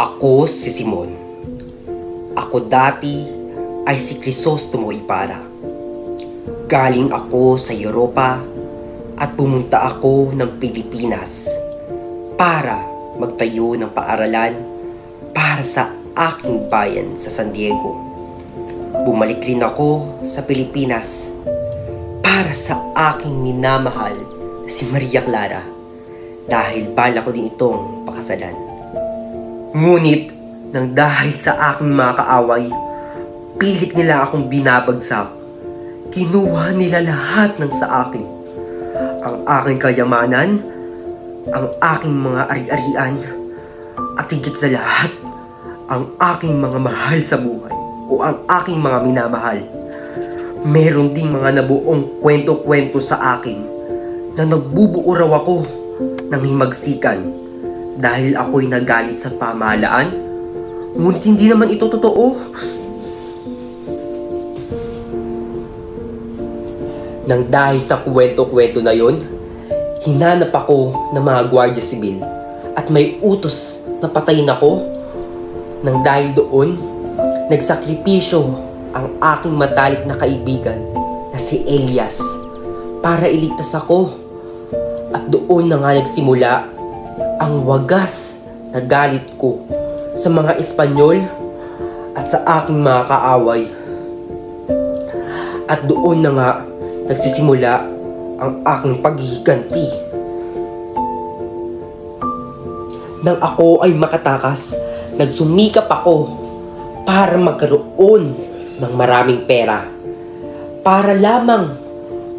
Ako si Simon. Ako dati ay si Crisostomo Ipara. Galing ako sa Europa at pumunta ako ng Pilipinas para magtayo ng paaralan para sa aking bayan sa San Diego. Bumalik rin ako sa Pilipinas para sa aking minamahal na si Maria Clara dahil bala ko din itong pakasalan. Ngunit nang dahil sa aking mga kaaway, pilit nila akong binabagsak. Kinuha nila lahat ng sa akin. Ang aking kayamanan, ang aking mga ari-arian, at higit sa lahat, ang aking mga mahal sa buhay o ang aking mga minamahal. Meron ding mga nabuong kwento-kwento sa akin na nagbubuo raw ako ng himagsikan dahil ako'y nagalit sa pamahalaan. Ngunit hindi naman ito totoo. Nang dahil sa kwento-kwento na yon, hinanap ako ng mga Guardia Sibil at may utos na patayin ako. Nang dahil doon, nagsakripisyo ang aking matalik na kaibigan na si Elias para iligtas ako. At doon na nga nagsimula ang wagas na galit ko sa mga Espanyol at sa aking mga kaaway. At doon na nga nagsisimula ang aking paghihiganti. Nang ako ay makatakas, nagsumikap ako para magkaroon ng maraming pera. Para lamang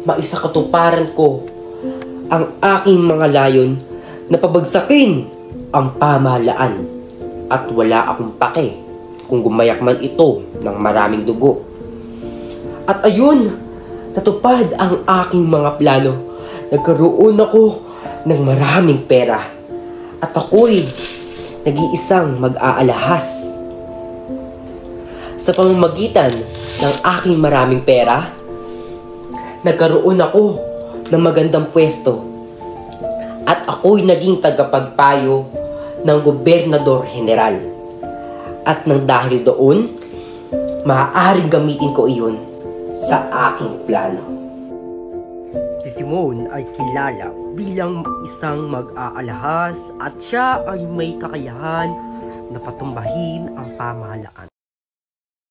maisakatuparan ko ang aking mga layon na pabagsakin ang pamahalaan. At wala akong pake kung gumayak man ito ng maraming dugo. At ayun, natupad ang aking mga plano. Nagkaroon ako ng maraming pera. At ako'y nag-iisang mag-aalahas. Sa pamamagitan ng aking maraming pera, nagkaroon ako ng magandang pwesto. At ako'y naging tagapagpayo ng Gobernador General. At nang dahil doon, maaaring gamitin ko iyon sa aking plano. Si Simon ay kilala bilang isang mag-aalahas at siya ay may kakayahan na patumbahin ang pamahalaan.